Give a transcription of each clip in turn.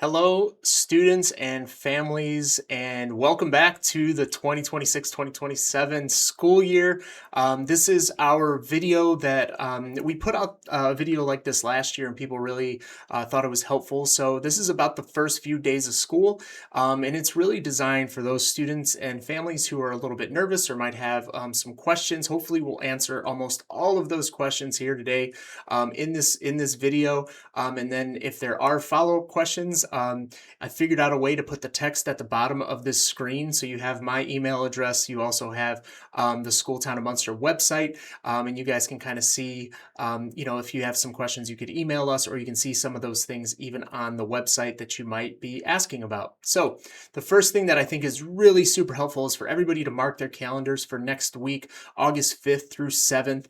Hello, students and families, and welcome back to the 2026-2027 school year. This is our video that we put out a video like this last year, and people really thought it was helpful. So this is about the first few days of school, and it's really designed for those students and families who are a little bit nervous or might have some questions. Hopefully, we'll answer almost all of those questions here today in this video. And then if there are follow-up questions, I figured out a way to put the text at the bottom of this screen. So you have my email address. You also have the School Town of Munster website. And you guys can kind of see, if you have some questions, you could email us, or you can see some of those things even on the website that you might be asking about. So the first thing that I think is really super helpful is for everybody to mark their calendars for next week, August 5th through 7th.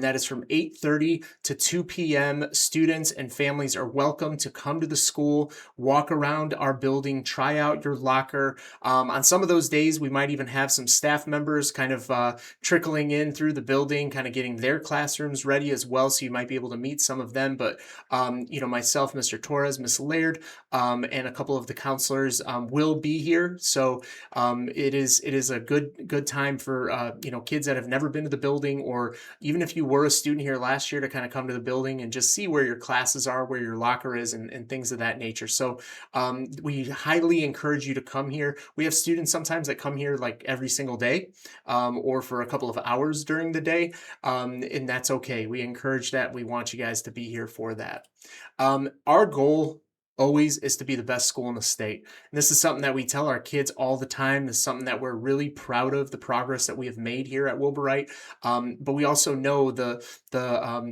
That is from 8:30 to 2 p.m. Students and families are welcome to come to the school, walk around our building, try out your locker. On some of those days, we might even have some staff members kind of trickling in through the building, kind of getting their classrooms ready as well. So you might be able to meet some of them. But, myself, Mr. Torres, Miss Laird, and a couple of the counselors will be here. So it is a good time for, kids that have never been to the building, or even if you were a student here last year, to kind of come to the building and just see where your classes are, where your locker is, and things of that nature. So we highly encourage you to come here. We have students sometimes that come here like every single day, or for a couple of hours during the day, and that's okay. We encourage that. We want you guys to be here for that. Our goal always is to be the best school in the state. And this is something that we tell our kids all the time. This is something that we're really proud of, the progress that we have made here at Wilbur Wright. But we also know the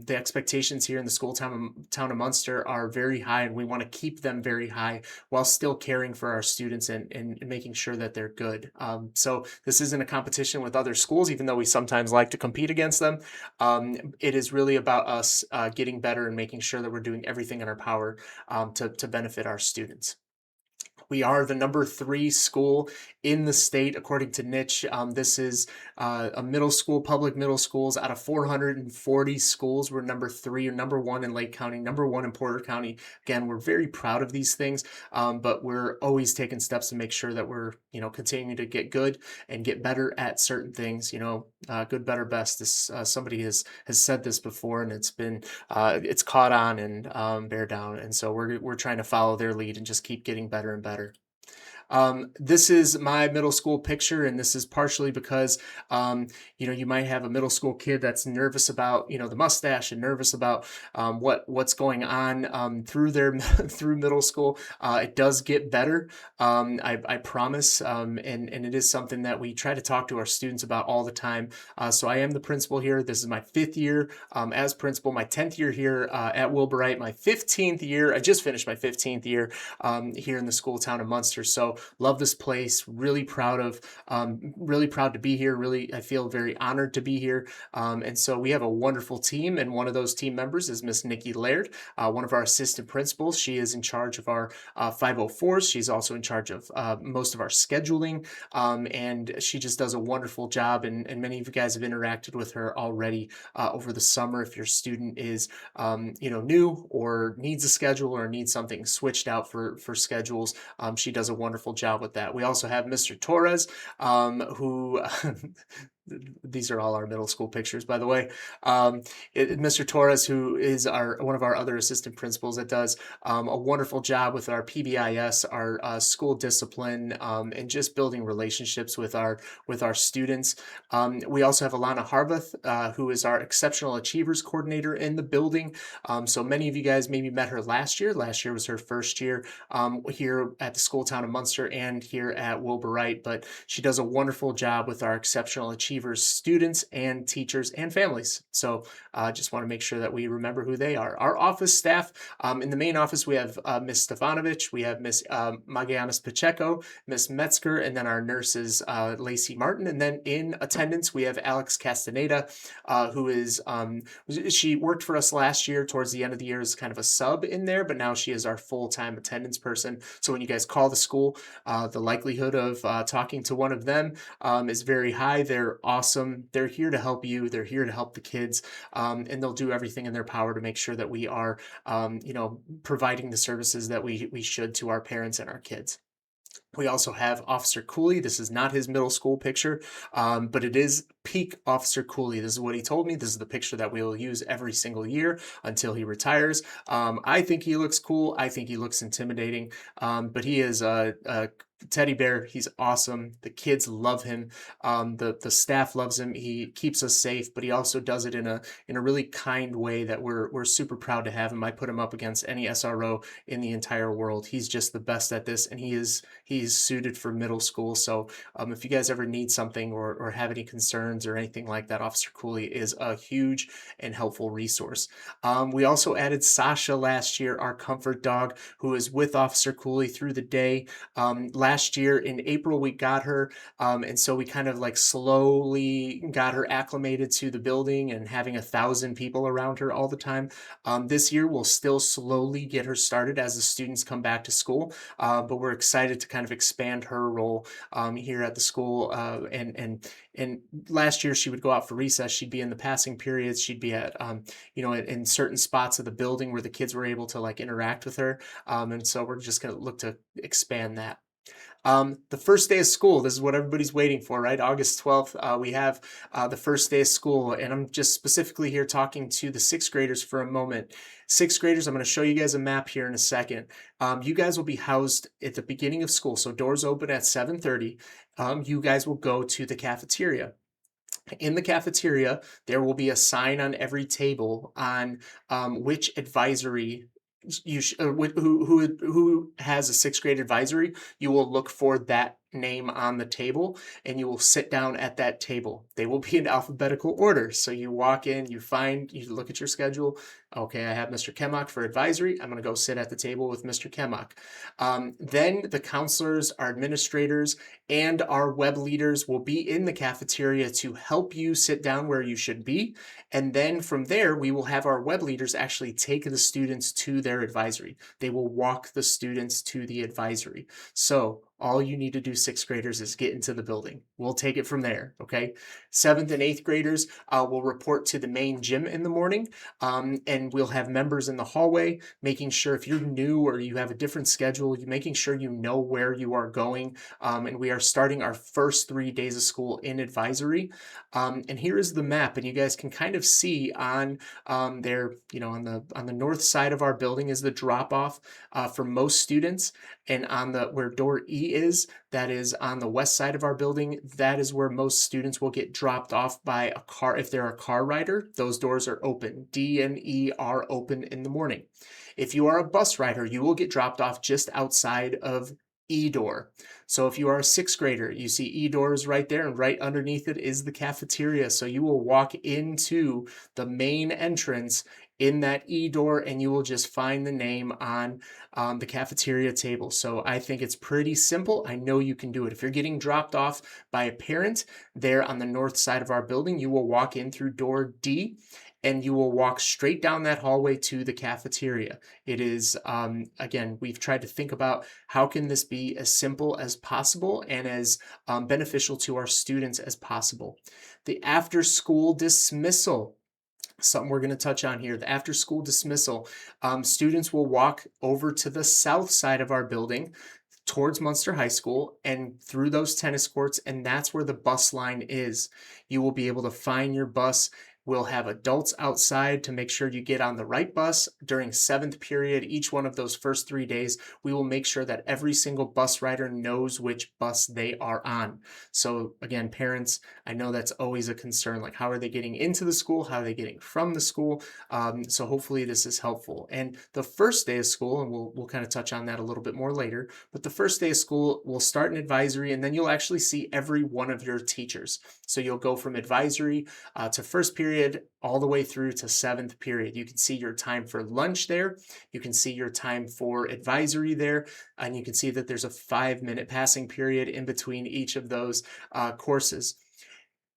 expectations here in the town of Munster are very high, and we want to keep them very high while still caring for our students and making sure that they're good. So this isn't a competition with other schools, even though we sometimes like to compete against them. It is really about us getting better and making sure that we're doing everything in our power to benefit our students. We are the number 3 school in the state, according to Niche. This is a middle school, public middle schools. Out of 440 schools, we're number 3 or number 1 in Lake County, number 1 in Porter County. Again, we're very proud of these things, but we're always taking steps to make sure that we're, continuing to get good and get better at certain things. Good, better, best. This somebody has said this before, and it's caught on and bear down. And so we're trying to follow their lead and just keep getting better and better. This is my middle school picture, and this is partially because, you might have a middle school kid that's nervous about, the mustache, and nervous about what's going on through their through middle school. It does get better, I promise, and it is something that we try to talk to our students about all the time. So I am the principal here. This is my 5th year as principal, my 10th year here at Wilbur Wright, my 15th year. I just finished my 15th year here in the school town of Munster. So love this place. Really proud to be here. Really, I feel very honored to be here. And so we have a wonderful team, and one of those team members is Miss Nikki Laird, one of our assistant principals. She is in charge of our 504s. She's also in charge of most of our scheduling, and she just does a wonderful job. And many of you guys have interacted with her already over the summer. If your student is, new or needs a schedule or needs something switched out for schedules, she does a wonderful job with that. We also have Mr. Torres, who these are all our middle school pictures, by the way. Mr. Torres, who is one of our other assistant principals, that does a wonderful job with our PBIS, our school discipline, and just building relationships with our students. We also have Alana Harbath, who is our exceptional achievers coordinator in the building. So many of you guys maybe met her last year. Last year was her first year here at the school town of Munster and here at Wilbur Wright, but she does a wonderful job with our exceptional achievers students and teachers and families. So just want to make sure that we remember who they are. Our office staff, in the main office, we have Miss Jovanovic, we have Miss Magallanes Pacheco, Miss Metzger, and then our nurses, Lacey Martin. And then in attendance, we have Alex Castaneda, who is, she worked for us last year towards the end of the year as kind of a sub in there, but now she is our full-time attendance person. So when you guys call the school, the likelihood of talking to one of them is very high. They're awesome. They're here to help you. They're here to help the kids, and they'll do everything in their power to make sure that we are, providing the services that we should to our parents and our kids. We also have Officer Cooley. This is not his middle school picture, but it is peak Officer Cooley. This is what he told me. This is the picture that we will use every single year until he retires. I think he looks cool. I think he looks intimidating, but he is a teddy bear. He's awesome. The kids love him. The staff loves him. He keeps us safe, but he also does it in a really kind way that we're super proud to have him. I put him up against any SRO in the entire world. He's just the best at this, and he's suited for middle school. So if you guys ever need something or have any concerns or anything like that, Officer Cooley is a huge and helpful resource. We also added Sasha last year, our comfort dog, who is with Officer Cooley through the day. Last year in April, we got her, and so we kind of like slowly got her acclimated to the building and having 1,000 people around her all the time. This year, we'll still slowly get her started as the students come back to school, but we're excited to kind of expand her role here at the school. And last year, she would go out for recess. She'd be in the passing periods. She'd be at, in certain spots of the building where the kids were able to like interact with her. And so we're just going to look to expand that. The first day of school, this is what everybody's waiting for, right? August 12th, we have the first day of school, and I'm just specifically here talking to the sixth graders for a moment. Sixth graders, I'm going to show you guys a map here in a second. You guys will be housed at the beginning of school, so doors open at 7:30. You guys will go to the cafeteria. In the cafeteria, there will be a sign on every table on which advisory who has a sixth grade advisory. You will look for that name on the table and you will sit down at that table. They will be in alphabetical order. So you walk in, you look at your schedule. Okay, I have Mr. Kemmock for advisory. I'm going to go sit at the table with Mr. Kemmock. Then the counselors, our administrators, and our web leaders will be in the cafeteria to help you sit down where you should be. And then from there, we will have our web leaders actually take the students to their advisory. They will walk the students to the advisory. So all you need to do, sixth graders, is get into the building. We'll take it from there, okay? Seventh and eighth graders will report to the main gym in the morning, and we'll have members in the hallway, making sure if you're new or you have a different schedule, you're making sure you know where you are going, and we are starting our first 3 days of school in advisory. And here is the map, and you guys can kind of see on there, on the north side of our building is the drop-off for most students, and on where door E is, that is on the west side of our building. That is where most students will get dropped off by a car. If they're a car rider, those doors are open. D and E are open in the morning. If you are a bus rider, you will get dropped off just outside of E door. So if you are a sixth grader, you see E doors right there, and right underneath it is the cafeteria. So you will walk into the main entrance in that E door, and you will just find the name on the cafeteria table. So I think it's pretty simple. I know you can do it. If you're getting dropped off by a parent there on the north side of our building, you will walk in through door D, and you will walk straight down that hallway to the cafeteria. It is, again, we've tried to think about how can this be as simple as possible and as beneficial to our students as possible. The after-school dismissal, something we're going to touch on here. The after-school dismissal, students will walk over to the south side of our building towards Munster High School and through those tennis courts, and that's where the bus line is. You will be able to find your bus. We'll have adults outside to make sure you get on the right bus during seventh period. Each one of those first 3 days, we will make sure that every single bus rider knows which bus they are on. So again, parents, I know that's always a concern. Like, how are they getting into the school? How are they getting from the school? So hopefully this is helpful. And the first day of school, and we'll kind of touch on that a little bit more later, but the first day of school will start in advisory, and then you'll actually see every one of your teachers. So you'll go from advisory to first period all the way through to seventh period. You can see your time for lunch there. You can see your time for advisory there. And you can see that there's a 5-minute passing period in between each of those courses.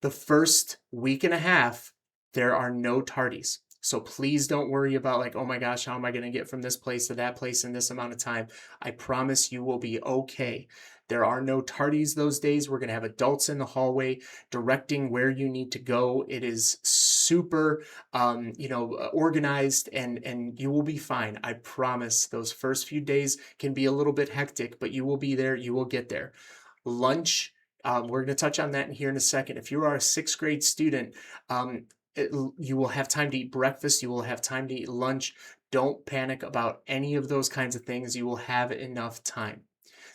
The first week and a half, there are no tardies. So please don't worry about like, oh my gosh, how am I going to get from this place to that place in this amount of time? I promise you will be okay. There are no tardies those days. We're going to have adults in the hallway directing where you need to go. It is super, organized, and you will be fine. I promise. Those first few days can be a little bit hectic, but you will be there. You will get there. Lunch. We're going to touch on that in here in a second. If you are a sixth grade student, um, you will have time to eat breakfast. You will have time to eat lunch. Don't panic about any of those kinds of things. You will have enough time.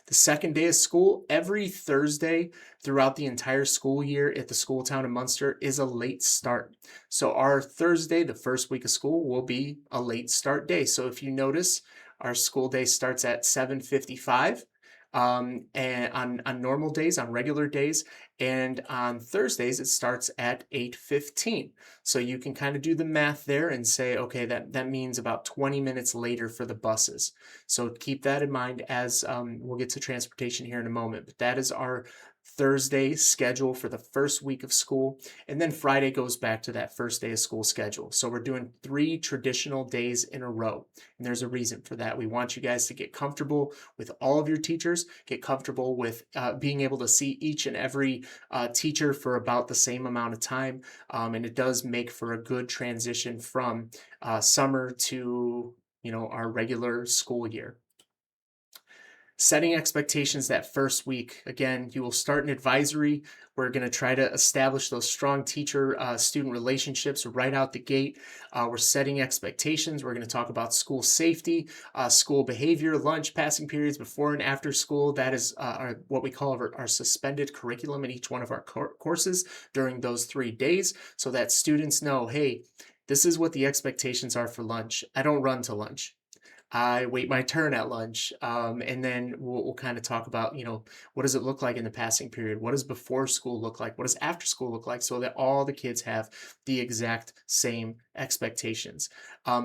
The second day of school, every Thursday throughout the entire school year at the school town in Munster, is a late start. So our Thursday, the first week of school, will be a late start day. So if you notice, our school day starts at 7:55, and on normal days, on regular days, and on Thursdays it starts at 8:15. So you can kind of do the math there and say, okay, that means about 20 minutes later for the buses. So keep that in mind as we'll get to transportation here in a moment. But that is our Thursday schedule for the first week of school. And then Friday goes back to that first day of school schedule. So we're doing 3 traditional days in a row. And there's a reason for that. We want you guys to get comfortable with all of your teachers, get comfortable with being able to see each and every teacher for about the same amount of time. And it does make for a good transition from summer to our regular school year. Setting expectations that first week. Again, you will start an advisory. We're going to try to establish those strong teacher student relationships right out the gate. We're setting expectations. We're going to talk about school safety, school behavior, lunch, passing periods, before and after school. That is what we call our suspended curriculum in each one of our courses during those 3 days, so that students know, hey, this is what the expectations are for lunch. I don't run to lunch. I wait my turn at lunch. And then we'll kind of talk about, what does it look like in the passing period? What does before school look like? What does after school look like? So that all the kids have the exact same expectations.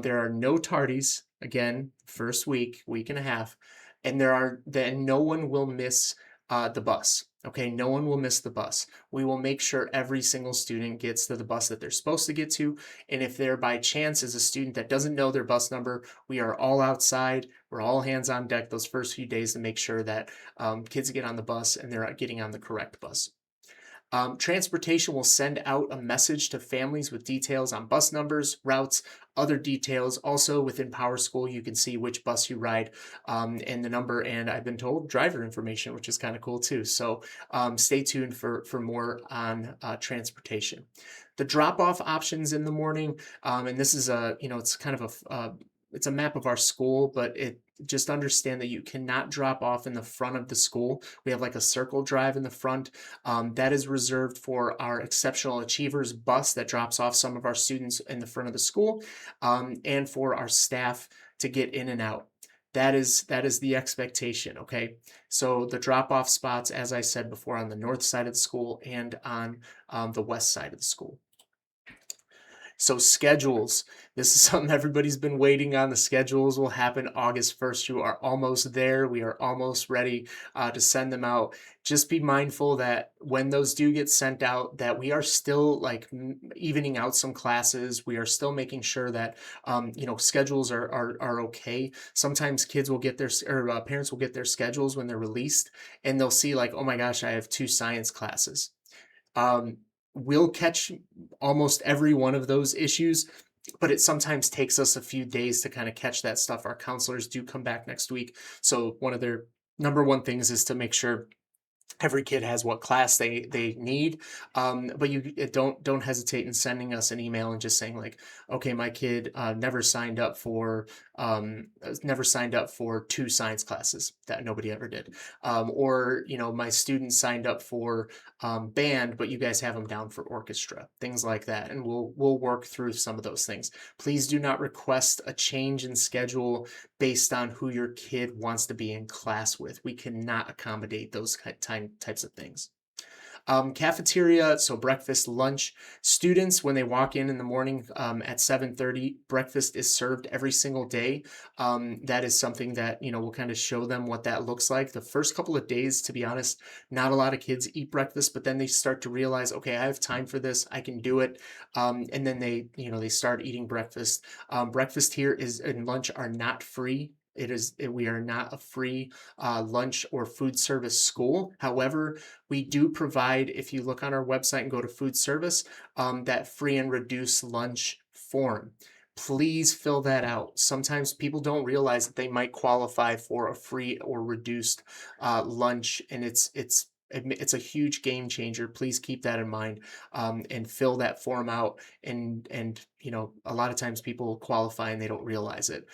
There are no tardies, again, first week and a half, and then no one will miss the bus. Okay, no one will miss the bus. We will make sure every single student gets to the bus that they're supposed to get to. And if there by chance is a student that doesn't know their bus number, we are all outside. We're all hands on deck those first few days to make sure that kids get on the bus and they're getting on the correct bus. Transportation will send out a message to families with details on bus numbers, routes, other details. Also within PowerSchool, you can see which bus you ride and the number, and I've been told driver information, which is kind of cool too. So stay tuned for more on transportation. The drop-off options in the morning, and this is it's kind of it's a map of our school, but just understand that you cannot drop off in the front of the school. We have like a circle drive in the front. That is reserved for our exceptional achievers bus that drops off some of our students in the front of the school, and for our staff to get in and out. That is the expectation, okay? So the drop-off spots, as I said before, on the north side of the school and on the west side of the school. So schedules, this is something everybody's been waiting on. The schedules will happen August 1st. You are almost there. We are almost ready to send them out. Just be mindful that when those do get sent out, that we are still like evening out some classes. We are still making sure that schedules are okay. Sometimes kids will get parents will get their schedules when they're released, and they'll see like, oh my gosh, I have 2 science classes. We'll catch almost every one of those issues, but it sometimes takes us a few days to kind of catch that stuff. Our counselors do come back next week. So one of their number one things is to make sure every kid has what class they need. But you don't hesitate in sending us an email and just saying like, okay, my kid never signed up for 2 science classes that nobody ever did, or my student signed up for band, but you guys have them down for orchestra, things like that, and we'll work through some of those things. Please do not request a change in schedule based on who your kid wants to be in class with. We cannot accommodate those types of things. Cafeteria, so breakfast, lunch. Students, when they walk in the morning at 7:30, breakfast is served every single day. That is something that, we'll kind of show them what that looks like. The first couple of days, to be honest, not a lot of kids eat breakfast, but then they start to realize, okay, I have time for this, I can do it. And then they start eating breakfast. Breakfast here is and lunch are not free. We are not a free lunch or food service school. However, we do provide, if you look on our website and go to food service, that free and reduced lunch form. Please fill that out. Sometimes people don't realize that they might qualify for a free or reduced lunch, and it's a huge game changer. Please keep that in mind, and fill that form out. And a lot of times people qualify and they don't realize it.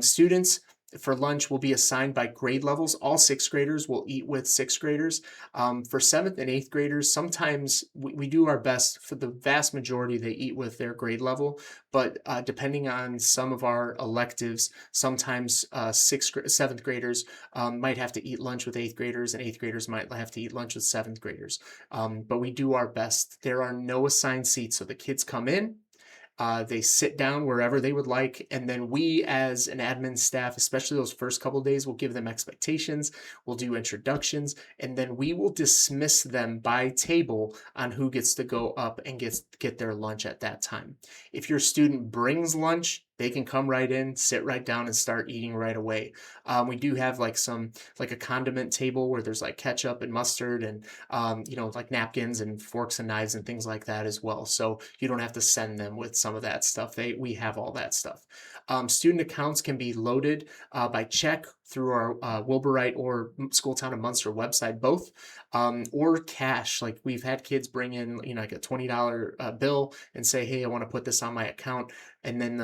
Students for lunch will be assigned by grade levels. All sixth graders will eat with sixth graders. For seventh and eighth graders, sometimes we do our best. For the vast majority, they eat with their grade level. But depending on some of our electives, sometimes seventh graders might have to eat lunch with eighth graders, and eighth graders might have to eat lunch with seventh graders. But we do our best. There are no assigned seats, so the kids come in. They sit down wherever they would like, and then we, as an admin staff, especially those first couple of days, will give them expectations, we'll do introductions, and then we will dismiss them by table on who gets to go up and get their lunch at that time. If your student brings lunch, they can come right in, sit right down, and start eating right away. We do have like a condiment table where there's like ketchup and mustard and like napkins and forks and knives and things like that as well. So you don't have to send them with some of that stuff. We have all that stuff. Student accounts can be loaded by check through our Wilbur, Wright, or School Town of Munster website, both, or cash. Like we've had kids bring in, like a $20 bill and say, hey, I want to put this on my account. And then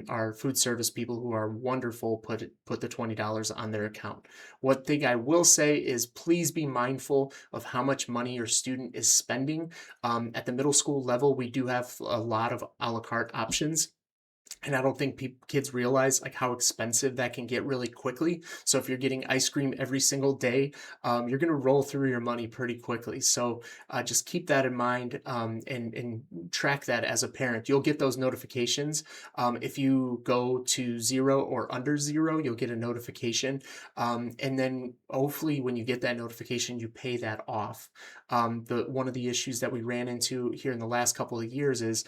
our food service people, who are wonderful, put the $20 on their account. One thing I will say is please be mindful of how much money your student is spending. At the middle school level, we do have a lot of a la carte options. And I don't think kids realize like how expensive that can get really quickly. So if you're getting ice cream every single day, you're going to roll through your money pretty quickly. So just keep that in mind, and track that as a parent. You'll get those notifications. If you go to 0 or under 0, you'll get a notification. And then hopefully when you get that notification, you pay that off. One of the issues that we ran into here in the last couple of years is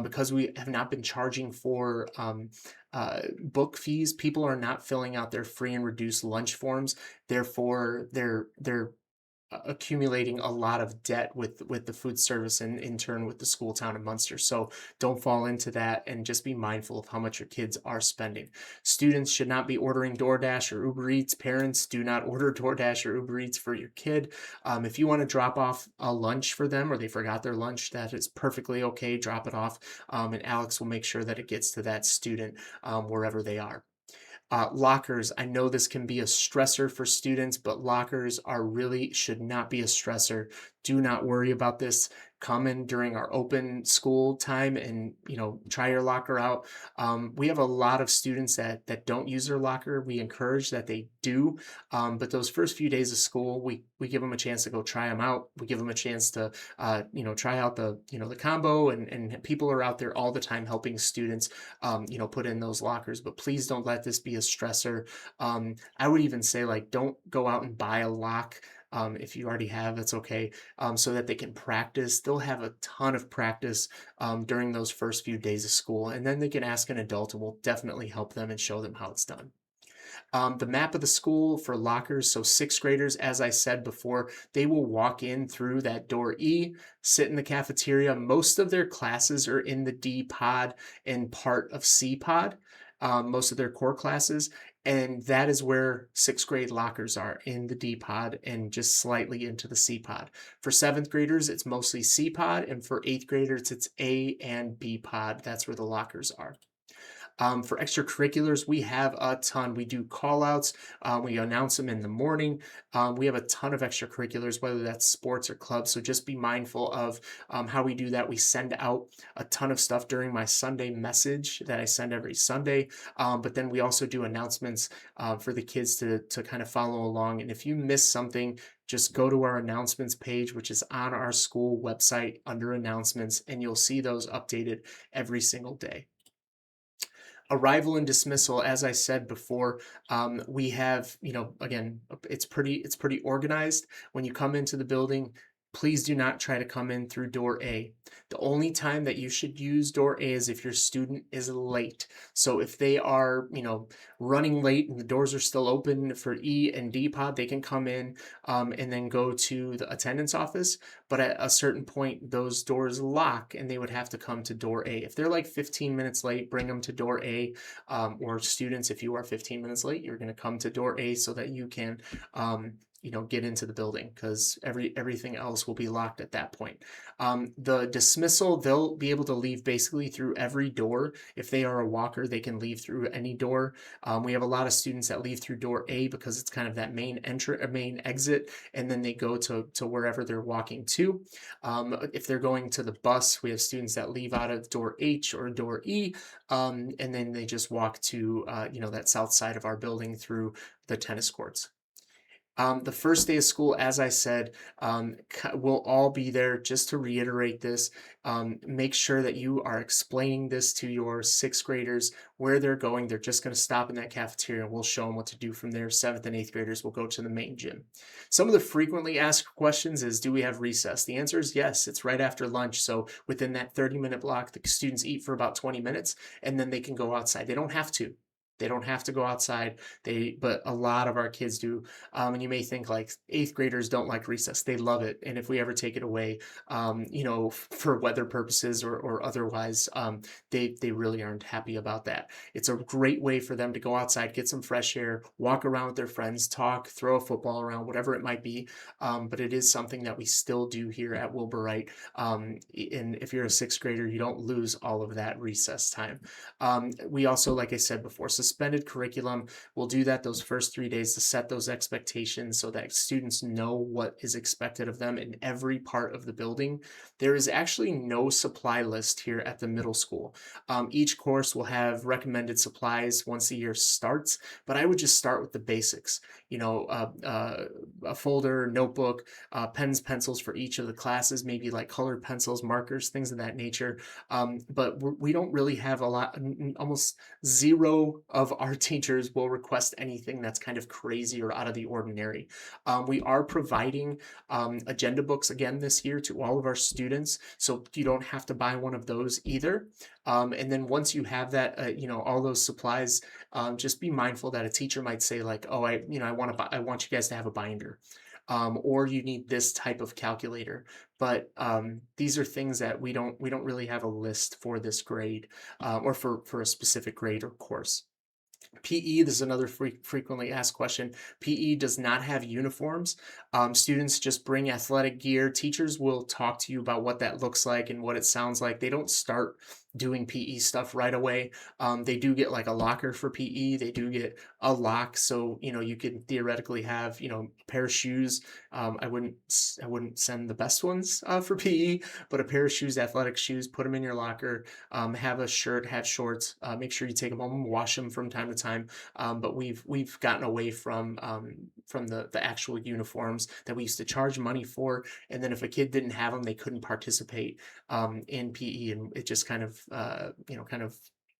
because we have not been charging for book fees, people are not filling out their free and reduced lunch forms. Therefore, they're accumulating a lot of debt with the food service and in turn with the School Town of Munster. So don't fall into that, and just be mindful of how much your kids are spending. Students should not be ordering DoorDash or Uber Eats. Parents, do not order DoorDash or Uber Eats for your kid. If you want to drop off a lunch for them, or they forgot their lunch, that is perfectly okay. Drop it off, and Alex will make sure that it gets to that student wherever they are. Lockers, I know this can be a stressor for students, but lockers should not be a stressor. Do not worry about this. Come in during our open school time and try your locker out. We have a lot of students that don't use their locker. We encourage that they do, but those first few days of school, we give them a chance to go try them out. We give them a chance to try out the combo, and people are out there all the time helping students put in those lockers. But please don't let this be a stressor. I would even say, like, don't go out and buy a lock. If you already have, that's okay, so that they can practice. They'll have a ton of practice during those first few days of school, and then they can ask an adult, and we'll definitely help them and show them how it's done. The map of the school for lockers. So sixth graders, as I said before, they will walk in through that door E, sit in the cafeteria. Most of their classes are in the D pod and part of C pod, most of their core classes. And that is where sixth grade lockers are, in the D pod and just slightly into the C pod. For seventh graders, it's mostly C pod. And for eighth graders, it's A and B pod. That's where the lockers are. For extracurriculars, we have a ton. We do call outs, we announce them in the morning. We have a ton of extracurriculars, whether that's sports or clubs. So just be mindful of how we do that. We send out a ton of stuff during my Sunday message that I send every Sunday. But then we also do announcements for the kids to kind of follow along. And if you miss something, just go to our announcements page, which is on our school website under announcements, and you'll see those updated every single day. Arrival and dismissal, as I said before, we have, again, it's pretty organized. When you come into the building, please do not try to come in through door A. The only time that you should use door A is if your student is late. So if they are, running late and the doors are still open for E and D pod, they can come in and then go to the attendance office. But at a certain point, those doors lock and they would have to come to door A. If they're like 15 minutes late, bring them to door A. Or students, if you are 15 minutes late, you're going to come to door A so that you can get into the building, because everything else will be locked at that point. The dismissal, they'll be able to leave basically through every door. If they are a walker, they can leave through any door. We have a lot of students that leave through door A because it's kind of that main main exit, and then they go to wherever they're walking to. If they're going to the bus, we have students that leave out of door H or door E, and then they just walk to that south side of our building through the tennis courts. The first day of school, as I said, we'll all be there. Just to reiterate this, make sure that you are explaining this to your sixth graders where they're going. They're just going to stop in that cafeteria and we'll show them what to do from there. Seventh and eighth graders will go to the main gym. Some of the frequently asked questions is, do we have recess? The answer is yes. It's right after lunch. So within that 30-minute block, the students eat for about 20 minutes and then they can go outside. They don't have to. They don't have to go outside. But a lot of our kids do. And you may think like eighth graders don't like recess. They love it. And if we ever take it away, for weather purposes or otherwise, they really aren't happy about that. It's a great way for them to go outside, get some fresh air, walk around with their friends, talk, throw a football around, whatever it might be. But it is something that we still do here at Wilbur Wright. And if you're a sixth grader, you don't lose all of that recess time. We also, like I said before, suspended curriculum. We'll do that those first 3 days to set those expectations so that students know what is expected of them in every part of the building. There is actually no supply list here at the middle school. Each course will have recommended supplies once the year starts, but I would just start with the basics. A folder, notebook, pens, pencils for each of the classes, maybe like colored pencils, markers, things of that nature. But we don't really have a lot. Almost zero of our teachers will request anything that's kind of crazy or out of the ordinary. We are providing agenda books again this year to all of our students, so you don't have to buy one of those either. And then once you have that, all those supplies, just be mindful that a teacher might say like, oh, I want you guys to have a binder. Or you need this type of calculator. But these are things that we don't really have a list for this grade, or for a specific grade or course. PE, this is another frequently asked question. PE does not have uniforms. Students just bring athletic gear. Teachers will talk to you about what that looks like and what it sounds like. They don't start doing PE stuff right away. They do get like a locker for PE. They do get a lock, so you can theoretically have a pair of shoes. I wouldn't send the best ones for PE, but a pair of shoes, athletic shoes, put them in your locker. Have a shirt, have shorts. Make sure you take them home, wash them from time to time. But we've gotten away from the actual uniforms that we used to charge money for, and then if a kid didn't have them, they couldn't participate in PE, and it just kind of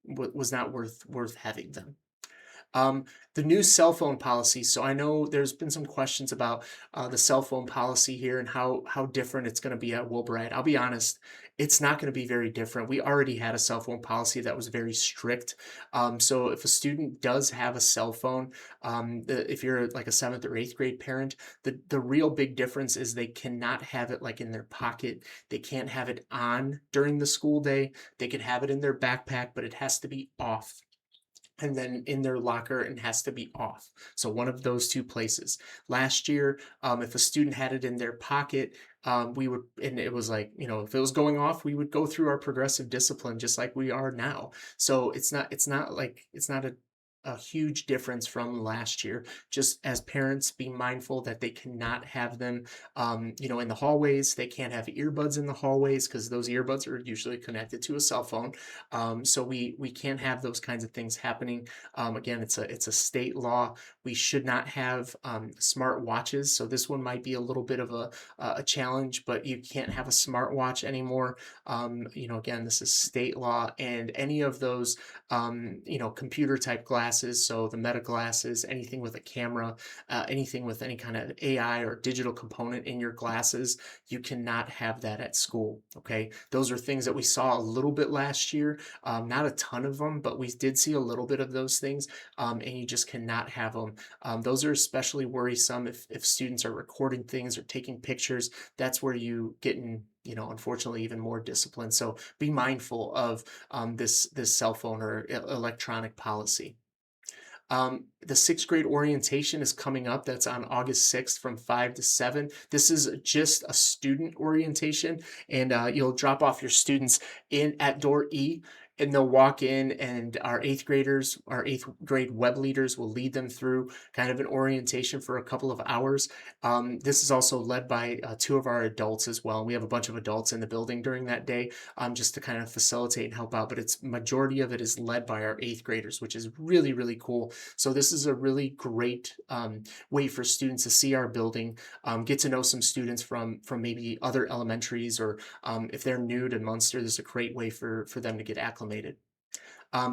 was not worth having them. The new cell phone policy. So I know there's been some questions about the cell phone policy here and how different it's going to be at Wilbur. I'll be honest, it's not going to be very different. We already had a cell phone policy that was very strict. So if a student does have a cell phone, if you're like a seventh or eighth grade parent, the real big difference is they cannot have it like in their pocket. They can't have it on during the school day. They can have it in their backpack, but it has to be off. and then in their locker and has to be off. So one of those two places. Last year, if a student had it in their pocket, we would, and it was like, if it was going off, we would go through our progressive discipline just like we are now. So it's not a huge difference from last year. Just as parents, be mindful that they cannot have them, in the hallways. They can't have earbuds in the hallways because those earbuds are usually connected to a cell phone. So we can't have those kinds of things happening. Again, it's a state law. We should not have smart watches. So this one might be a little bit of a challenge, but you can't have a smartwatch anymore. Again, this is state law, and any of those computer type glasses. So the meta glasses, anything with a camera, anything with any kind of AI or digital component in your glasses, you cannot have that at school. Okay, those are things that we saw a little bit last year, not a ton of them, but we did see a little bit of those things, and you just cannot have them. Those are especially worrisome if students are recording things or taking pictures. That's where you get in, unfortunately, even more discipline. So be mindful of this cell phone or electronic policy. The sixth grade orientation is coming up. That's on August 6th from 5 to 7. This is just a student orientation, and you'll drop off your students in at door E, and they'll walk in, and our eighth grade web leaders will lead them through kind of an orientation for a couple of hours. This is also led by two of our adults as well. We have a bunch of adults in the building during that day, just to kind of facilitate and help out. But it's majority of it is led by our eighth graders, which is really, really cool. So this is a really great way for students to see our building, get to know some students from maybe other elementaries, or if they're new to Munster, this is a great way for them to get acclimated.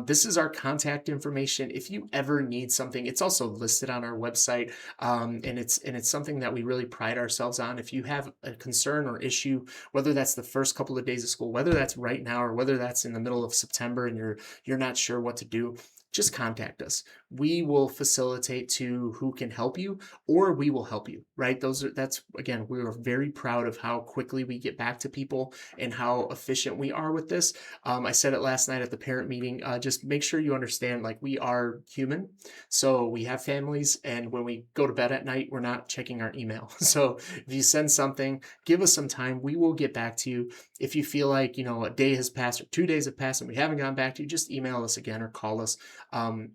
This is our contact information. If you ever need something, it's also listed on our website, and it's something that we really pride ourselves on. If you have a concern or issue, whether that's the first couple of days of school, whether that's right now, or whether that's in the middle of September and you're not sure what to do, just contact us. We will facilitate to who can help you, or we will help you. Right? That's again, we are very proud of how quickly we get back to people and how efficient we are with this. I said it last night at the parent meeting. Just make sure you understand, like, we are human, so we have families, and when we go to bed at night, we're not checking our email. So if you send something, give us some time. We will get back to you. If you feel like a day has passed or 2 days have passed and we haven't gotten back to you, just email us again or call us.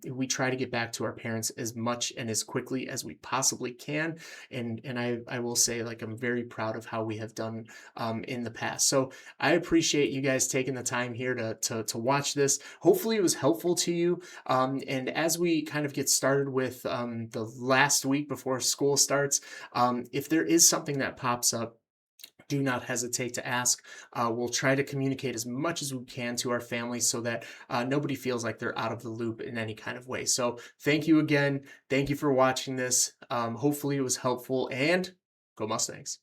We try to get back to our parents as much and as quickly as we possibly can, and I will say, like, I'm very proud of how we have done in the past. So I appreciate you guys taking the time here to watch this. Hopefully, it was helpful to you. And as we kind of get started with the last week before school starts, if there is something that pops up, do not hesitate to ask. We'll try to communicate as much as we can to our families so that nobody feels like they're out of the loop in any kind of way. So, thank you again. Thank you for watching this. Hopefully, it was helpful, and go Mustangs.